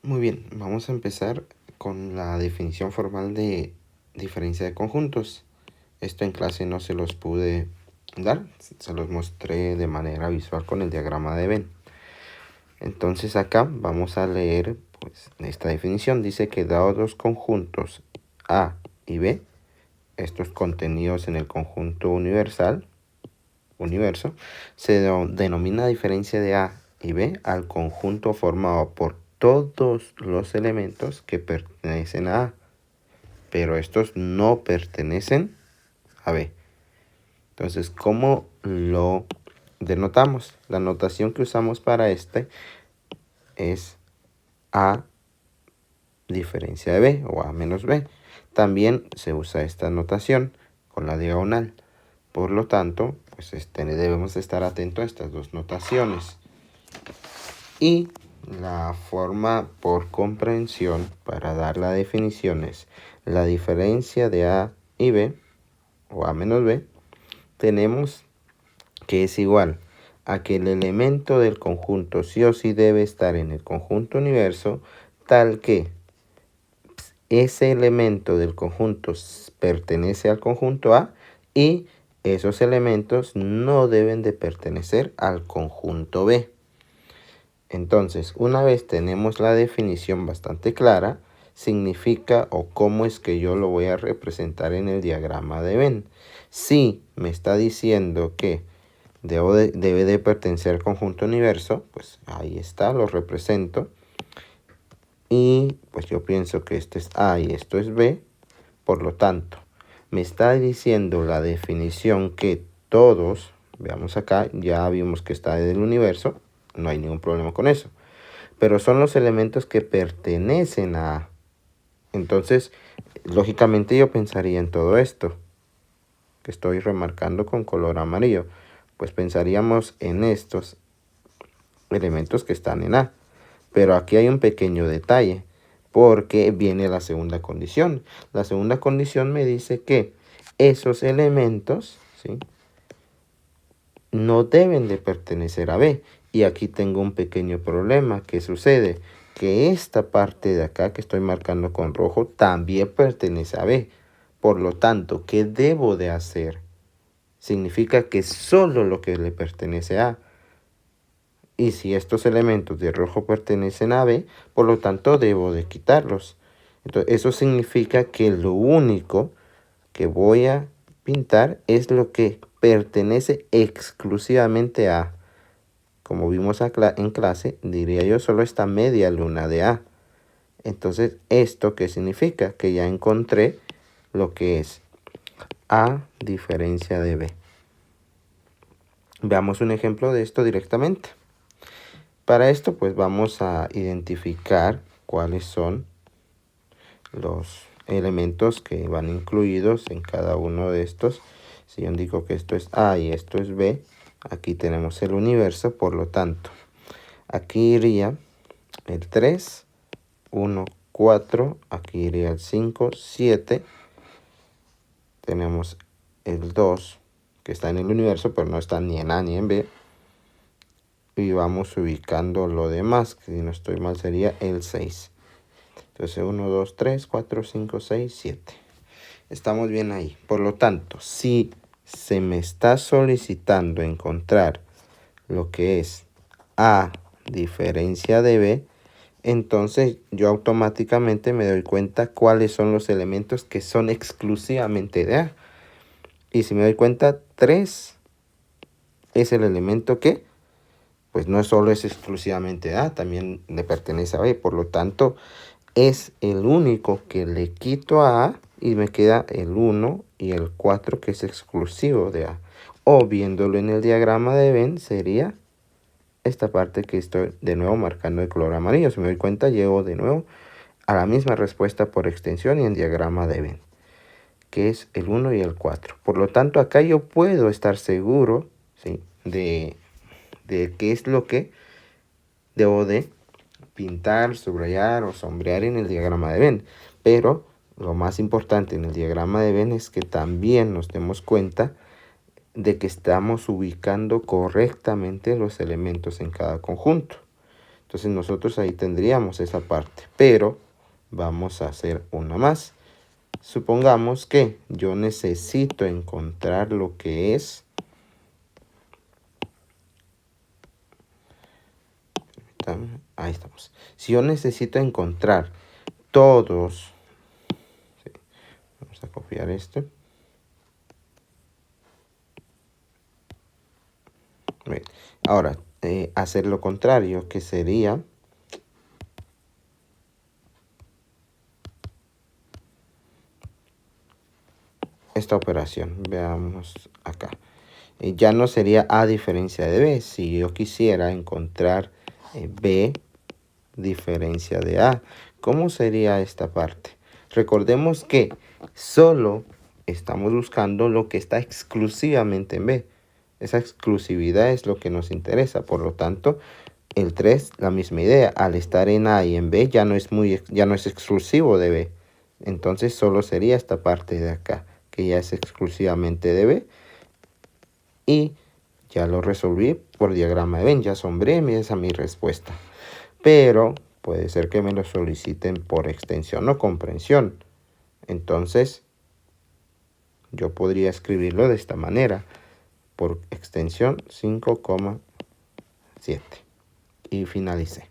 Muy bien, vamos a empezar con la definición formal de diferencia de conjuntos. Esto en clase no se los pude dar, se los mostré de manera visual con el diagrama de Venn. Entonces acá vamos a leer pues, esta definición. Dice que dados los conjuntos A y B, estos contenidos en el conjunto universo, se denomina diferencia de A y B al conjunto formado por todos los elementos que pertenecen a A, pero estos no pertenecen a B. Entonces, ¿cómo lo denotamos? La notación que usamos para este es A diferencia de B o A menos B. También se usa esta notación con la diagonal. Por lo tanto, pues debemos estar atentos a estas dos notaciones. Y la forma por comprensión para dar la definición es la diferencia de A y B, o A menos B, tenemos que es igual a que el elemento del conjunto sí o sí debe estar en el conjunto universo, tal que ese elemento del conjunto pertenece al conjunto A y esos elementos no deben de pertenecer al conjunto B. Entonces, una vez tenemos la definición bastante clara, significa o cómo es que yo lo voy a representar en el diagrama de Venn. Si me está diciendo que debe de pertenecer al conjunto universo, pues ahí está, lo represento. Y pues yo pienso que esto es A y esto es B. Por lo tanto, me está diciendo la definición que todos, veamos acá, ya vimos que está del universo, no hay ningún problema con eso. Pero son los elementos que pertenecen a A. Entonces, lógicamente yo pensaría en todo esto, que estoy remarcando con color amarillo. Pues pensaríamos en estos elementos que están en A. Pero aquí hay un pequeño detalle, porque viene la segunda condición. La segunda condición me dice que esos elementos, ¿sí?, no deben de pertenecer a B. Y aquí tengo un pequeño problema. ¿Qué sucede? Que esta parte de acá que estoy marcando con rojo también pertenece a B. Por lo tanto, ¿qué debo de hacer? Significa que solo lo que le pertenece a A. Y si estos elementos de rojo pertenecen a B, por lo tanto debo de quitarlos. Entonces, eso significa que lo único que voy a pintar es lo que pertenece exclusivamente a A. Como vimos en clase, diría yo solo esta media luna de A. Entonces, ¿esto qué significa? Que ya encontré lo que es A diferencia de B. Veamos un ejemplo de esto directamente. Para esto, pues vamos a identificar cuáles son los elementos que van incluidos en cada uno de estos. Si yo digo que esto es A y esto es B, aquí tenemos el universo, por lo tanto, aquí iría el 3, 1, 4, aquí iría el 5, 7, tenemos el 2, que está en el universo, pero no está ni en A ni en B, y vamos ubicando lo demás, que si no estoy mal sería el 6. Entonces 1, 2, 3, 4, 5, 6, 7. Estamos bien ahí. Por lo tanto, si se me está solicitando encontrar lo que es A diferencia de B, entonces yo automáticamente me doy cuenta cuáles son los elementos que son exclusivamente de A. Y si me doy cuenta, 3 es el elemento que pues no solo es exclusivamente de A, también le pertenece a B. Por lo tanto, es el único que le quito a A y me queda el 1 y el 4 que es exclusivo de A. O viéndolo en el diagrama de Venn sería esta parte que estoy de nuevo marcando de color amarillo. Si me doy cuenta, llego de nuevo a la misma respuesta por extensión y en diagrama de Venn, que es el 1 y el 4. Por lo tanto, acá yo puedo estar seguro, ¿sí?, de qué es lo que debo de pintar, subrayar o sombrear en el diagrama de Venn. Pero lo más importante en el diagrama de Venn es que también nos demos cuenta de que estamos ubicando correctamente los elementos en cada conjunto. Entonces nosotros ahí tendríamos esa parte, pero vamos a hacer una más. Supongamos que yo necesito encontrar lo que es, ahí estamos. Si yo necesito encontrar todos, sí, vamos a copiar este. Bien. Ahora, hacer lo contrario, que sería esta operación. Veamos acá. Ya no sería A diferencia de B. Si yo quisiera encontrar B diferencia de A, ¿cómo sería esta parte? Recordemos que solo estamos buscando lo que está exclusivamente en B. Esa exclusividad es lo que nos interesa. Por lo tanto, el 3, la misma idea. Al estar en A y en B ya no es exclusivo de B. Entonces solo sería esta parte de acá, que ya es exclusivamente de B. Y ya lo resolví por diagrama de Venn. Ya asombré, esa es mi respuesta. Pero puede ser que me lo soliciten por extensión o comprensión. Entonces, yo podría escribirlo de esta manera. Por extensión 5,7. Y finalicé.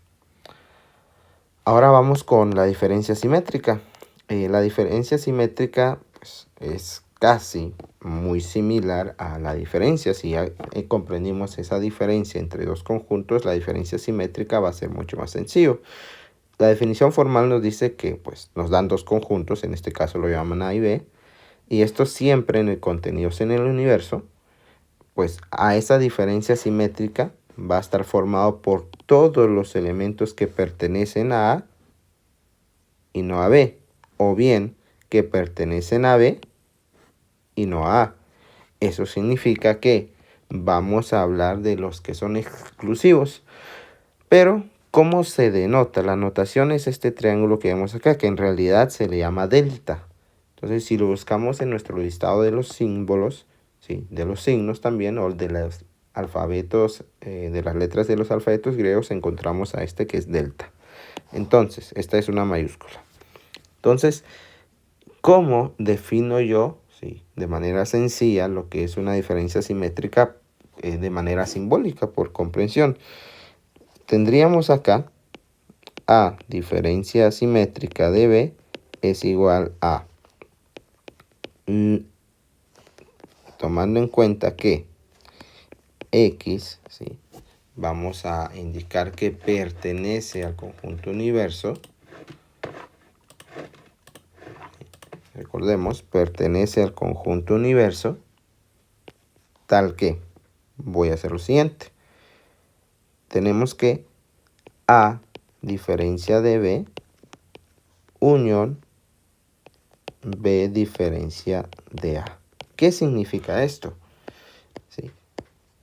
Ahora vamos con la diferencia simétrica. La diferencia simétrica pues, es casi muy similar a la diferencia. Si ya comprendimos esa diferencia entre dos conjuntos, la diferencia simétrica va a ser mucho más sencillo. La definición formal nos dice que pues, nos dan dos conjuntos, en este caso lo llaman A y B, y esto siempre en el contenidos en el universo, pues a esa diferencia simétrica va a estar formado por todos los elementos que pertenecen a A y no a B, o bien que pertenecen a B y no a A. Eso significa que vamos a hablar de los que son exclusivos. Pero, ¿cómo se denota? La notación es este triángulo que vemos acá, que en realidad se le llama delta. Entonces, si lo buscamos en nuestro listado de los símbolos, ¿sí? De los signos también, o de los alfabetos, de las letras de los alfabetos griegos, encontramos a este que es delta. Entonces, esta es una mayúscula. Entonces, ¿cómo defino yo, sí, de manera sencilla, lo que es una diferencia simétrica de manera simbólica, por comprensión? Tendríamos acá A diferencia simétrica de B es igual a, tomando en cuenta que X, ¿sí? Vamos a indicar que pertenece al conjunto universo. Recordemos, pertenece al conjunto universo, tal que voy a hacer lo siguiente. Tenemos que A diferencia de B unión B diferencia de A. ¿Qué significa esto? ¿Sí?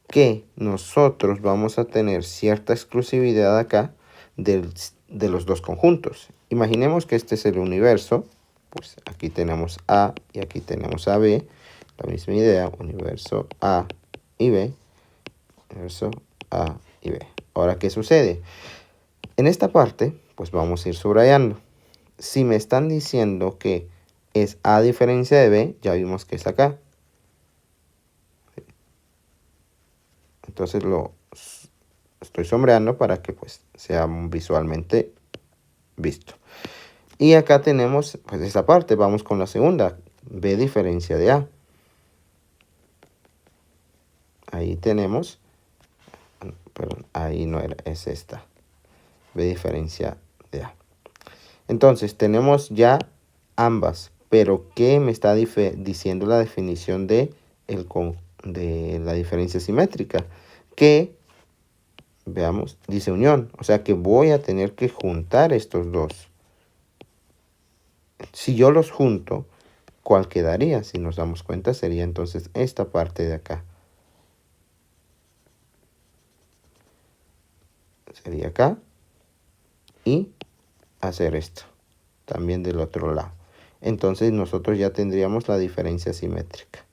Que nosotros vamos a tener cierta exclusividad acá de los dos conjuntos. Imaginemos que este es el universo. Pues aquí tenemos A y aquí tenemos AB. La misma idea, universo A y B. Universo A y B. Ahora, ¿qué sucede? En esta parte, pues vamos a ir subrayando. Si me están diciendo que es A diferencia de B, ya vimos que es acá. Entonces lo estoy sombreando para que pues sea visualmente visto. Y acá tenemos pues esta parte. Vamos con la segunda. B diferencia de A. Ahí tenemos, perdón, ahí no era, es esta. B diferencia de A. Entonces tenemos ya ambas. Pero ¿qué me está diciendo la definición de la diferencia simétrica? Que, veamos, dice unión. O sea que voy a tener que juntar estos dos. Si yo los junto, ¿cuál quedaría? Si nos damos cuenta, sería entonces esta parte de acá. Sería acá. Y hacer esto. También del otro lado. Entonces nosotros ya tendríamos la diferencia simétrica.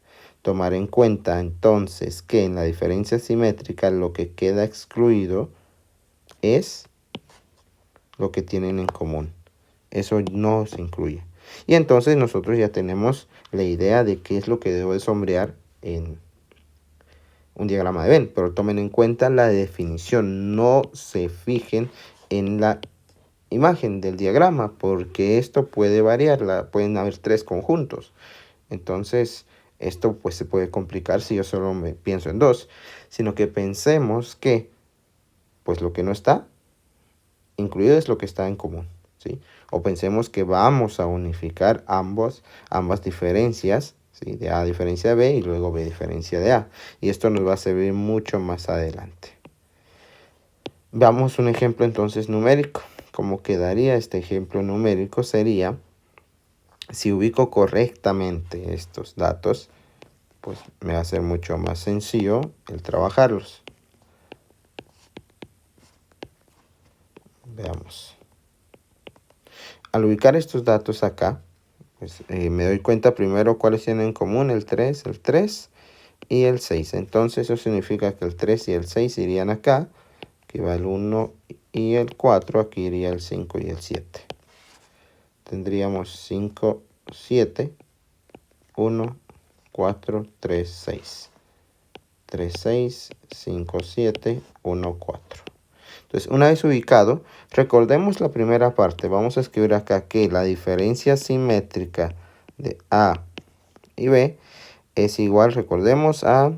Tomar en cuenta entonces que en la diferencia simétrica lo que queda excluido es lo que tienen en común. Eso no se incluye. Y entonces nosotros ya tenemos la idea de qué es lo que debo de sombrear en un diagrama de Venn. Pero tomen en cuenta la definición. No se fijen en la imagen del diagrama, porque esto puede variar. Pueden haber 3 conjuntos. Entonces, esto pues se puede complicar si yo solo me pienso en 2. Sino que pensemos que pues lo que no está incluido es lo que está en común, ¿sí? O pensemos que vamos a unificar ambas diferencias, ¿sí? De A diferencia de B y luego B diferencia de A. Y esto nos va a servir mucho más adelante. Veamos un ejemplo entonces numérico. ¿Cómo quedaría este ejemplo numérico? Sería, si ubico correctamente estos datos, pues me va a ser mucho más sencillo el trabajarlos. Veamos. Al ubicar estos datos acá, pues me doy cuenta primero cuáles tienen en común el 3 y el 6. Entonces eso significa que el 3 y el 6 irían acá, aquí va el 1 y el 4, aquí iría el 5 y el 7. Tendríamos 5, 7, 1, 4, 3, 6. 3, 6, 5, 7, 1, 4. Entonces, una vez ubicado, recordemos la primera parte. Vamos a escribir acá que la diferencia simétrica de A y B es igual, recordemos, a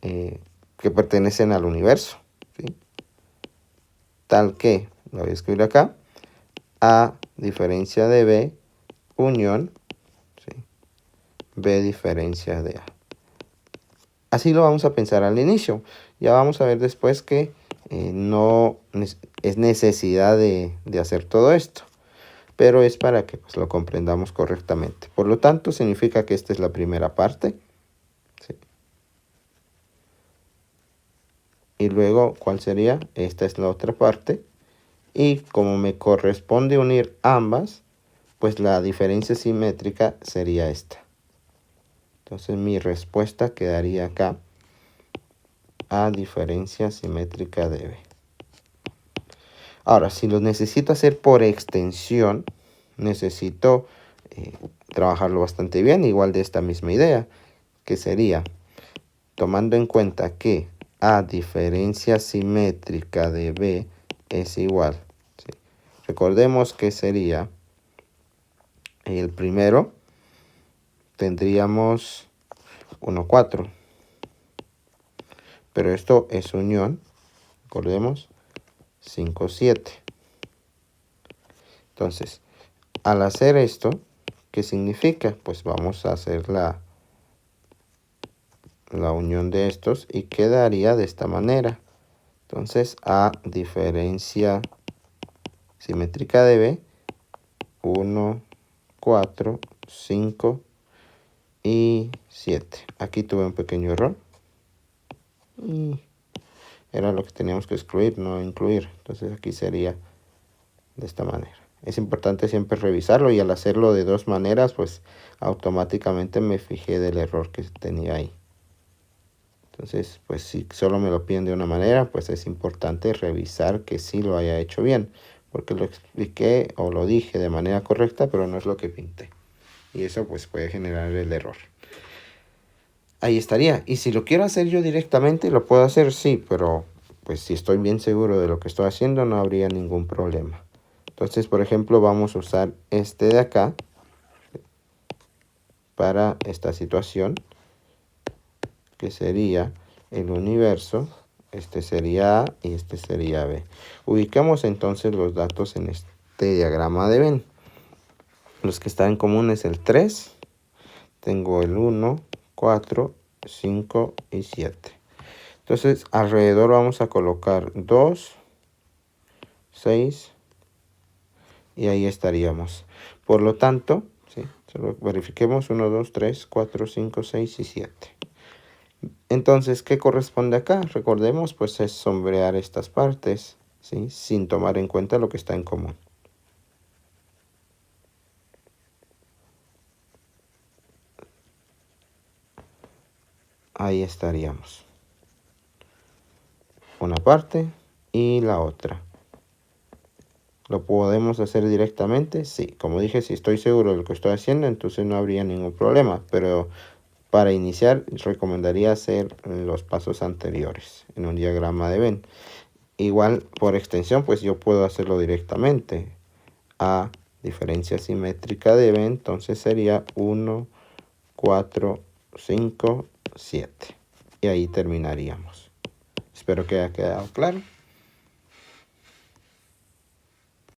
que pertenecen al universo, ¿sí? Tal que, lo voy a escribir acá, A diferencia de B unión, ¿sí? B diferencia de A. Así lo vamos a pensar al inicio. Ya vamos a ver después que no es necesidad de hacer todo esto, pero es para que pues, lo comprendamos correctamente. Por lo tanto, significa que esta es la primera parte, ¿sí? Y luego, ¿cuál sería? Esta es la otra parte. Y como me corresponde unir ambas, pues la diferencia simétrica sería esta. Entonces mi respuesta quedaría acá, A diferencia simétrica de B. Ahora, si lo necesito hacer por extensión, necesito trabajarlo bastante bien, igual de esta misma idea, que sería, tomando en cuenta que A diferencia simétrica de B es igual, ¿sí? Recordemos que sería el primero, tendríamos 1, 4. Pero esto es unión, recordemos, 5, 7. Entonces, al hacer esto, ¿qué significa? Pues vamos a hacer la unión de estos y quedaría de esta manera. Entonces, A diferencia simétrica de B, 1, 4, 5 y 7. Aquí tuve un pequeño error. Y era lo que teníamos que excluir, no incluir. Entonces aquí sería de esta manera. Es importante siempre revisarlo y al hacerlo de 2 maneras, pues automáticamente me fijé del error que tenía ahí. Entonces, pues si solo me lo piden de una manera, pues es importante revisar que sí lo haya hecho bien, porque lo expliqué o lo dije de manera correcta, pero no es lo que pinté. Y eso pues puede generar el error. Ahí estaría. Y si lo quiero hacer yo directamente, lo puedo hacer, sí, pero pues si estoy bien seguro de lo que estoy haciendo, no habría ningún problema. Entonces, por ejemplo, vamos a usar este de acá para esta situación, que sería el universo. Este sería A y este sería B. Ubiquemos entonces los datos en este diagrama de Venn. Los que están en común es el 3. Tengo el 1, 4, 5 y 7. Entonces, alrededor vamos a colocar 2, 6 y ahí estaríamos. Por lo tanto, ¿sí? Solo verifiquemos 1, 2, 3, 4, 5, 6 y 7. Entonces, ¿qué corresponde acá? Recordemos, pues es sombrear estas partes, ¿sí? Sin tomar en cuenta lo que está en común. Ahí estaríamos. Una parte y la otra. ¿Lo podemos hacer directamente? Sí, como dije, si estoy seguro de lo que estoy haciendo, entonces no habría ningún problema. Pero para iniciar, recomendaría hacer los pasos anteriores en un diagrama de Venn. Igual, por extensión, pues yo puedo hacerlo directamente. A diferencia simétrica de Venn, entonces sería 1, 4, 5, 7. Y ahí terminaríamos. Espero que haya quedado claro.